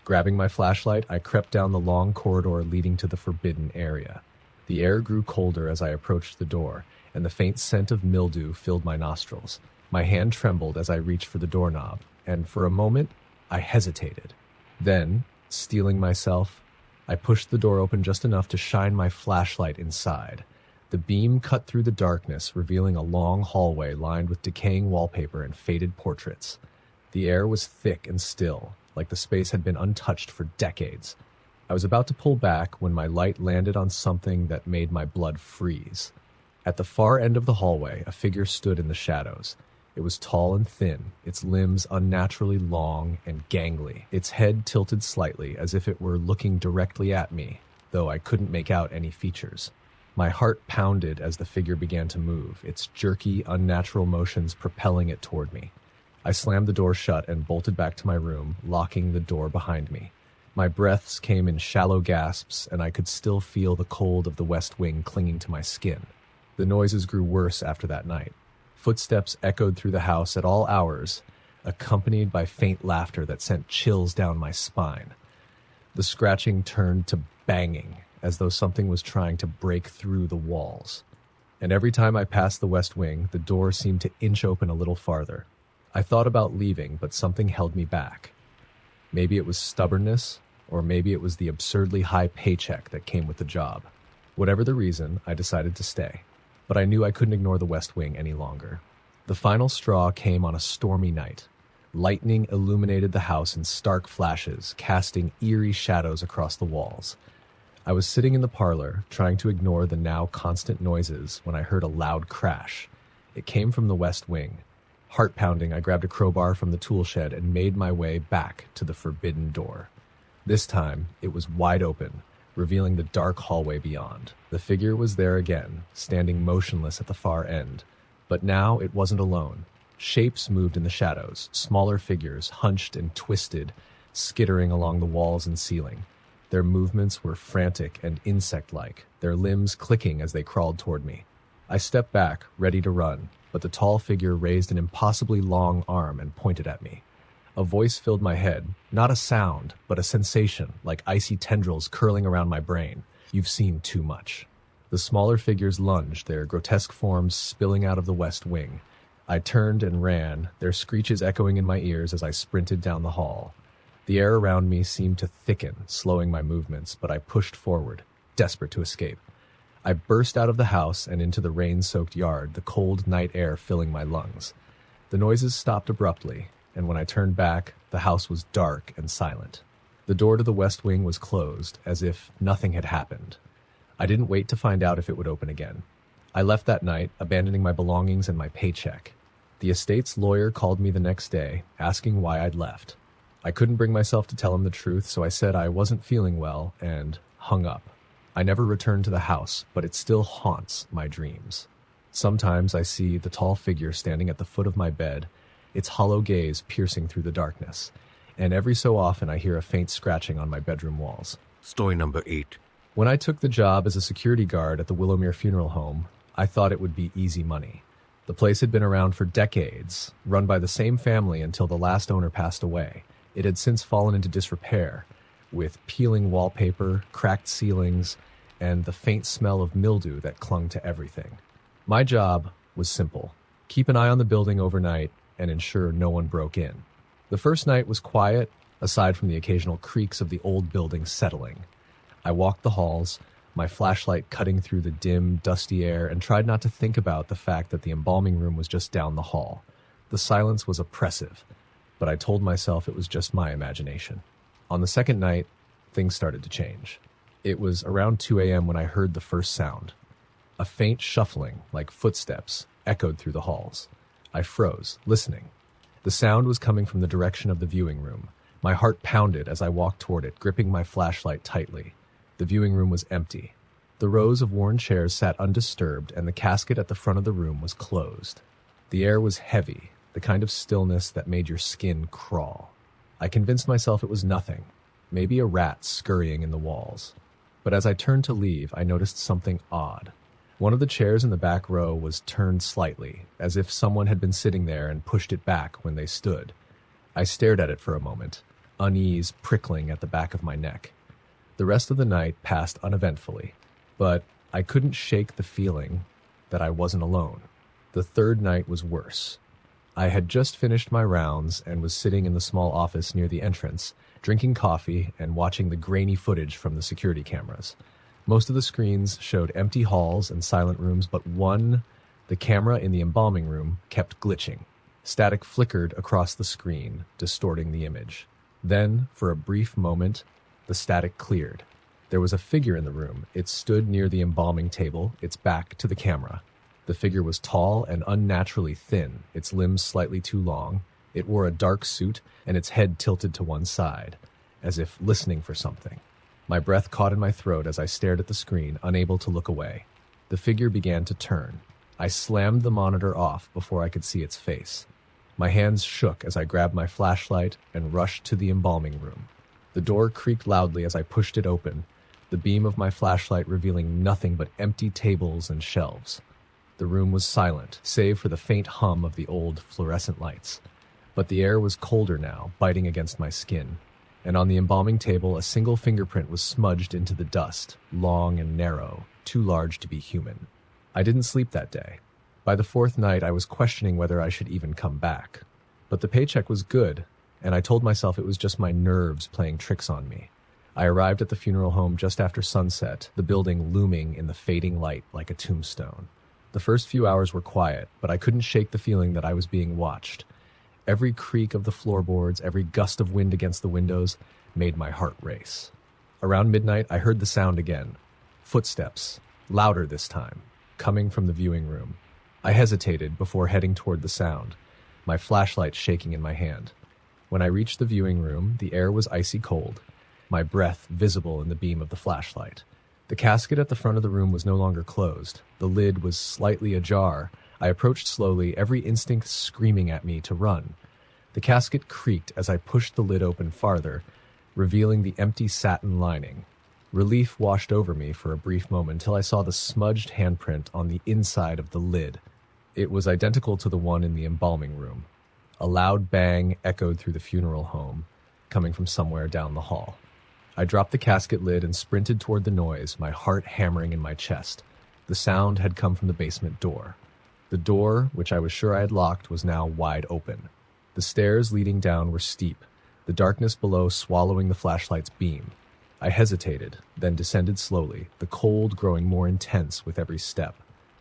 Speaker 1: Grabbing my flashlight, I crept down the long corridor leading to the forbidden area. The air grew colder as I approached the door, and the faint scent of mildew filled my nostrils. My hand trembled as I reached for the doorknob, and for a moment, I hesitated. Then, steeling myself, I pushed the door open just enough to shine my flashlight inside. The beam cut through the darkness, revealing a long hallway lined with decaying wallpaper and faded portraits. The air was thick and still, like the space had been untouched for decades. I was about to pull back when my light landed on something that made my blood freeze. At the far end of the hallway, a figure stood in the shadows. It was tall and thin, its limbs unnaturally long and gangly, its head tilted slightly as if it were looking directly at me, though I couldn't make out any features. My heart pounded as the figure began to move, its jerky, unnatural motions propelling it toward me. I slammed the door shut and bolted back to my room, locking the door behind me. My breaths came in shallow gasps, and I could still feel the cold of the West Wing clinging to my skin. The noises grew worse after that night. Footsteps echoed through the house at all hours, accompanied by faint laughter that sent chills down my spine. The scratching turned to banging, as though something was trying to break through the walls. And every time I passed the West Wing, the door seemed to inch open a little farther. I thought about leaving, but something held me back. Maybe it was stubbornness, or maybe it was the absurdly high paycheck that came with the job. Whatever the reason, I decided to stay. But I knew I couldn't ignore the West Wing any longer. The final straw came on a stormy night. Lightning illuminated the house in stark flashes, casting eerie shadows across the walls. I was sitting in the parlor, trying to ignore the now constant noises, when I heard a loud crash. It came from the West Wing. Heart pounding, I grabbed a crowbar from the tool shed and made my way back to the forbidden door. This time, it was wide open, revealing the dark hallway beyond. The figure was there again, standing motionless at the far end. But now it wasn't alone. Shapes moved in the shadows, smaller figures, hunched and twisted, skittering along the walls and ceiling. Their movements were frantic and insect-like, their limbs clicking as they crawled toward me. I stepped back, ready to run, but the tall figure raised an impossibly long arm and pointed at me. A voice filled my head, not a sound, but a sensation, like icy tendrils curling around my brain. You've seen too much. The smaller figures lunged, their grotesque forms spilling out of the west wing. I turned and ran, their screeches echoing in my ears as I sprinted down the hall. The air around me seemed to thicken, slowing my movements, but I pushed forward, desperate to escape. I burst out of the house and into the rain-soaked yard, the cold night air filling my lungs. The noises stopped abruptly, and when I turned back, the house was dark and silent. The door to the west wing was closed, as if nothing had happened. I didn't wait to find out if it would open again. I left that night, abandoning my belongings and my paycheck. The estate's lawyer called me the next day, asking why I'd left. I couldn't bring myself to tell him the truth, so I said I wasn't feeling well and hung up. I never returned to the house, but it still haunts my dreams. Sometimes I see the tall figure standing at the foot of my bed, its hollow gaze piercing through the darkness, and every so often I hear a faint scratching on my bedroom walls.
Speaker 2: Story number 8.
Speaker 1: When I took the job as a security guard at the Willowmere Funeral Home, I thought it would be easy money. The place had been around for decades, run by the same family until the last owner passed away. It had since fallen into disrepair, with peeling wallpaper, cracked ceilings, and the faint smell of mildew that clung to everything. My job was simple: keep an eye on the building overnight and ensure no one broke in. The first night was quiet, aside from the occasional creaks of the old building settling. I walked the halls, my flashlight cutting through the dim, dusty air, and tried not to think about the fact that the embalming room was just down the hall. The silence was oppressive, but I told myself it was just my imagination. On the second night, things started to change. It was around 2 a.m. when I heard the first sound. A faint shuffling, like footsteps, echoed through the halls. I froze, listening. The sound was coming from the direction of the viewing room. My heart pounded as I walked toward it, gripping my flashlight tightly. The viewing room was empty. The rows of worn chairs sat undisturbed, and the casket at the front of the room was closed. The air was heavy, the kind of stillness that made your skin crawl. I convinced myself it was nothing, maybe a rat scurrying in the walls. But as I turned to leave, I noticed something odd. One of the chairs in the back row was turned slightly, as if someone had been sitting there and pushed it back when they stood. I stared at it for a moment, unease prickling at the back of my neck. The rest of the night passed uneventfully, but I couldn't shake the feeling that I wasn't alone. The third night was worse. I had just finished my rounds and was sitting in the small office near the entrance, drinking coffee and watching the grainy footage from the security cameras. Most of the screens showed empty halls and silent rooms, but one, the camera in the embalming room, kept glitching. Static flickered across the screen, distorting the image. Then, for a brief moment, the static cleared. There was a figure in the room. It stood near the embalming table, its back to the camera. The figure was tall and unnaturally thin, its limbs slightly too long. It wore a dark suit, and its head tilted to one side, as if listening for something. My breath caught in my throat as I stared at the screen, unable to look away. The figure began to turn. I slammed the monitor off before I could see its face. My hands shook as I grabbed my flashlight and rushed to the embalming room. The door creaked loudly as I pushed it open, the beam of my flashlight revealing nothing but empty tables and shelves. The room was silent, save for the faint hum of the old fluorescent lights. But the air was colder now, biting against my skin. And on the embalming table, a single fingerprint was smudged into the dust, long and narrow, too large to be human. I didn't sleep that day. By the fourth night, I was questioning whether I should even come back. But the paycheck was good, and I told myself it was just my nerves playing tricks on me. I arrived at the funeral home just after sunset, the building looming in the fading light like a tombstone. The first few hours were quiet, but I couldn't shake the feeling that I was being watched. Every creak of the floorboards, every gust of wind against the windows made my heart race. Around midnight, I heard the sound again. Footsteps, louder this time, coming from the viewing room. I hesitated before heading toward the sound, my flashlight shaking in my hand. When I reached the viewing room, the air was icy cold, my breath visible in the beam of the flashlight. The casket at the front of the room was no longer closed. The lid was slightly ajar. I approached slowly, every instinct screaming at me to run. The casket creaked as I pushed the lid open farther, revealing the empty satin lining. Relief washed over me for a brief moment until I saw the smudged handprint on the inside of the lid. It was identical to the one in the embalming room. A loud bang echoed through the funeral home, coming from somewhere down the hall. I dropped the casket lid and sprinted toward the noise, my heart hammering in my chest. The sound had come from the basement door. The door, which I was sure I had locked, was now wide open. The stairs leading down were steep, the darkness below swallowing the flashlight's beam. I hesitated, then descended slowly, the cold growing more intense with every step.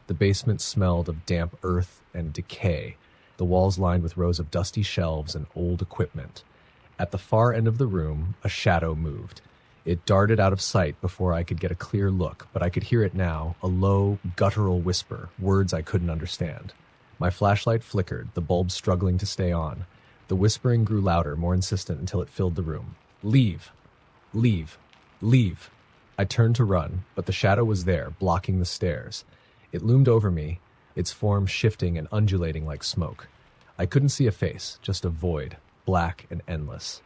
Speaker 1: The basement smelled of damp earth and decay, the walls lined with rows of dusty shelves and old equipment. At the far end of the room, a shadow moved. It darted out of sight before I could get a clear look, but I could hear it now, a low, guttural whisper, words I couldn't understand. My flashlight flickered, the bulb struggling to stay on. The whispering grew louder, more insistent, until it filled the room. Leave! Leave! Leave! I turned to run, but the shadow was there, blocking the stairs. It loomed over me, its form shifting and undulating like smoke. I couldn't see a face, just a void, black and endless.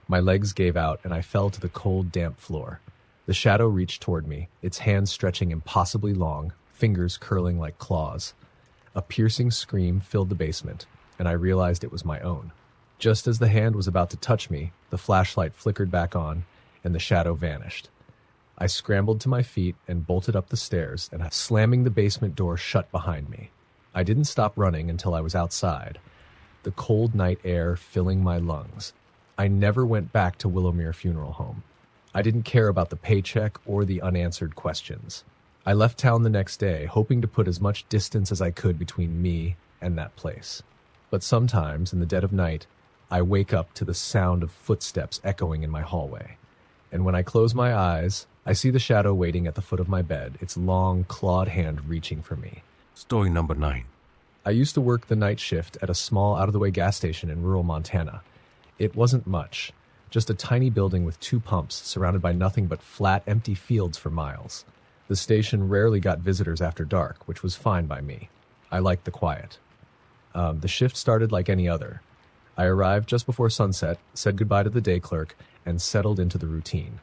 Speaker 1: My legs gave out, and I fell to the cold, damp floor. The shadow reached toward me, its hands stretching impossibly long, fingers curling like claws. A piercing scream filled the basement, and I realized it was my own. Just as the hand was about to touch me, the flashlight flickered back on, and the shadow vanished. I scrambled to my feet and bolted up the stairs, and slamming the basement door shut behind me. I didn't stop running until I was outside, the cold night air filling my lungs. I never went back to Willowmere Funeral Home. I didn't care about the paycheck or the unanswered questions. I left town the next day, hoping to put as much distance as I could between me and that place. But sometimes, in the dead of night, I wake up to the sound of footsteps echoing in my hallway. And when I close my eyes, I see the shadow waiting at the foot of my bed, its long, clawed hand reaching for me.
Speaker 2: Story number 9.
Speaker 1: I used to work the night shift at a small, out-of-the-way gas station in rural Montana. It wasn't much, just a tiny building with 2 pumps surrounded by nothing but flat, empty fields for miles. The station rarely got visitors after dark, which was fine by me. I liked the quiet. The shift started like any other. I arrived just before sunset, said goodbye to the day clerk, and settled into the routine.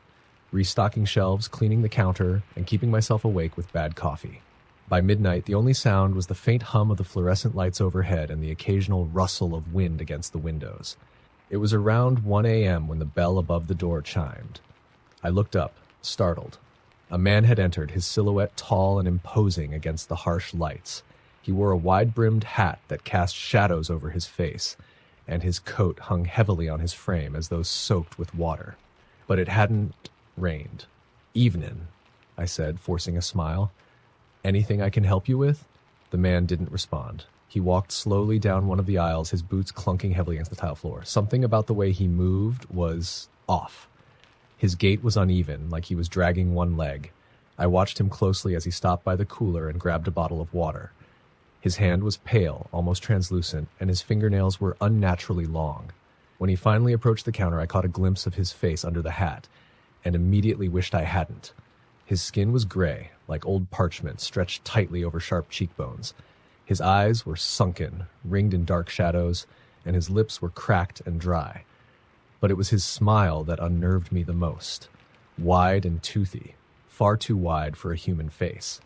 Speaker 1: Restocking shelves, cleaning the counter, and keeping myself awake with bad coffee. By midnight, the only sound was the faint hum of the fluorescent lights overhead and the occasional rustle of wind against the windows. It was around 1 a.m. when the bell above the door chimed. I looked up, startled. A man had entered, his silhouette tall and imposing against the harsh lights. He wore a wide-brimmed hat that cast shadows over his face, and his coat hung heavily on his frame as though soaked with water. But it hadn't rained. "Evenin'," I said, forcing a smile. "Anything I can help you with?" The man didn't respond. He walked slowly down one of the aisles, his boots clunking heavily against the tile floor. Something about the way he moved was off. His gait was uneven, like he was dragging one leg. I watched him closely as he stopped by the cooler and grabbed a bottle of water. His hand was pale, almost translucent, and his fingernails were unnaturally long. When he finally approached the counter, I caught a glimpse of his face under the hat, and immediately wished I hadn't. His skin was gray, like old parchment, stretched tightly over sharp cheekbones. His eyes were sunken, ringed in dark shadows, and his lips were cracked and dry. But it was his smile that unnerved me the most. Wide and toothy, far too wide for a human face.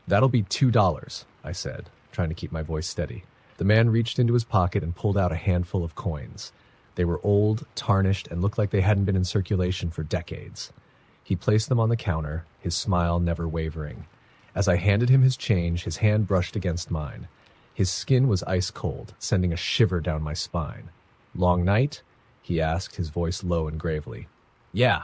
Speaker 1: "That'll be $2, I said, trying to keep my voice steady. The man reached into his pocket and pulled out a handful of coins. They were old, tarnished, and looked like they hadn't been in circulation for decades. He placed them on the counter, his smile never wavering. As I handed him his change, his hand brushed against mine. His skin was ice cold, sending a shiver down my spine. "Long night?" he asked, his voice low and gravely. "Yeah,"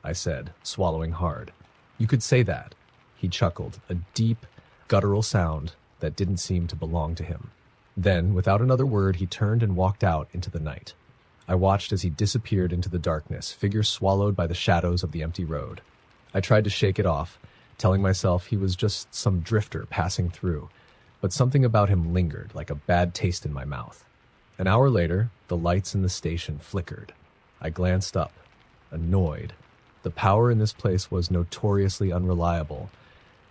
Speaker 1: I said, swallowing hard. "You could say that." He chuckled, a deep, guttural sound that didn't seem to belong to him. Then, without another word, he turned and walked out into the night. I watched as he disappeared into the darkness, figure swallowed by the shadows of the empty road. I tried to shake it off, telling myself he was just some drifter passing through, but something about him lingered, like a bad taste in my mouth. An hour later, the lights in the station flickered. I glanced up, annoyed. The power in this place was notoriously unreliable,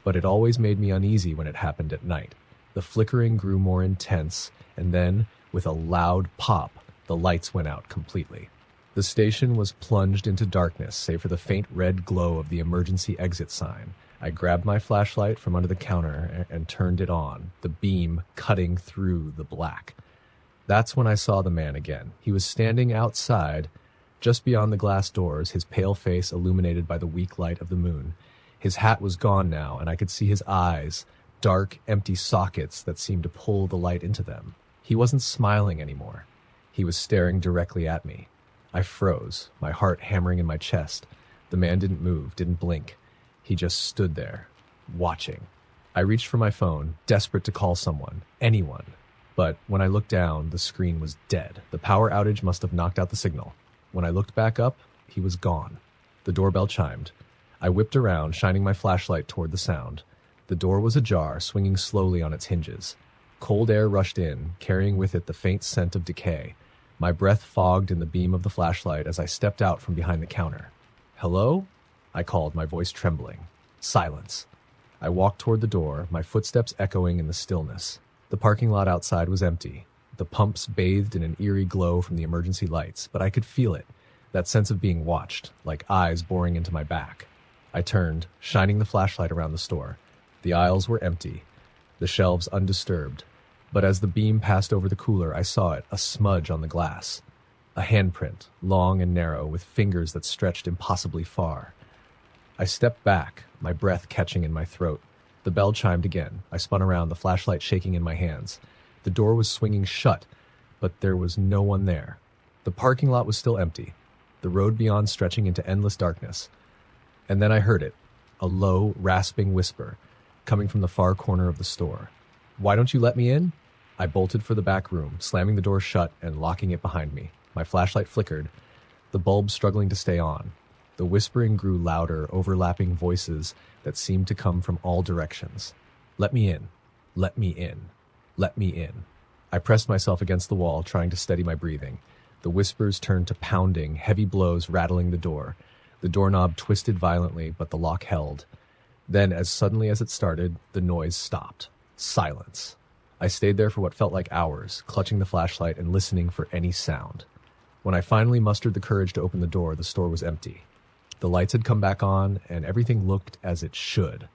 Speaker 1: but it always made me uneasy when it happened at night. The flickering grew more intense, and then, with a loud pop, the lights went out completely. The station was plunged into darkness, save for the faint red glow of the emergency exit sign. I grabbed my flashlight from under the counter and turned it on, the beam cutting through the black. That's when I saw the man again. He was standing outside, just beyond the glass doors, his pale face illuminated by the weak light of the moon. His hat was gone now, and I could see his eyes, dark, empty sockets that seemed to pull the light into them. He wasn't smiling anymore. He was staring directly at me. I froze, my heart hammering in my chest. The man didn't move, didn't blink. He just stood there, watching. I reached for my phone, desperate to call someone, anyone. But when I looked down, the screen was dead. The power outage must have knocked out the signal. When I looked back up, he was gone. The doorbell chimed. I whipped around, shining my flashlight toward the sound. The door was ajar, swinging slowly on its hinges. Cold air rushed in, carrying with it the faint scent of decay. My breath fogged in the beam of the flashlight as I stepped out from behind the counter. "Hello?" I called, my voice trembling. Silence. I walked toward the door, my footsteps echoing in the stillness. The parking lot outside was empty. The pumps bathed in an eerie glow from the emergency lights, but I could feel it, that sense of being watched, like eyes boring into my back. I turned, shining the flashlight around the store. The aisles were empty, the shelves undisturbed. But as the beam passed over the cooler, I saw it, a smudge on the glass. A handprint, long and narrow, with fingers that stretched impossibly far. I stepped back, my breath catching in my throat. The bell chimed again. I spun around, the flashlight shaking in my hands. The door was swinging shut, but there was no one there. The parking lot was still empty, the road beyond stretching into endless darkness. And then I heard it, a low, rasping whisper, coming from the far corner of the store. "Why don't you let me in?" I bolted for the back room, slamming the door shut and locking it behind me. My flashlight flickered, the bulb struggling to stay on. The whispering grew louder, overlapping voices that seemed to come from all directions. "Let me in. Let me in. Let me in." I pressed myself against the wall, trying to steady my breathing. The whispers turned to pounding, heavy blows rattling the door. The doorknob twisted violently, but the lock held. Then, as suddenly as it started, the noise stopped. Silence. I stayed there for what felt like hours, clutching the flashlight and listening for any sound. When I finally mustered the courage to open the door, the store was empty. The lights had come back on, and everything looked as it should.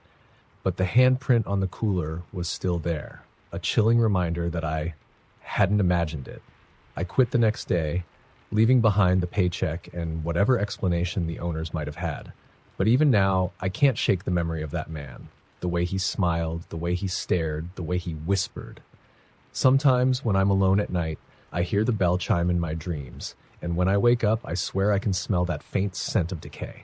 Speaker 1: But the handprint on the cooler was still there, a chilling reminder that I hadn't imagined it. I quit the next day, leaving behind the paycheck and whatever explanation the owners might have had. But even now, I can't shake the memory of that man, the way he smiled, the way he stared, the way he whispered. Sometimes, when I'm alone at night, I hear the bell chime in my dreams, and when I wake up, I swear I can smell that faint scent of decay.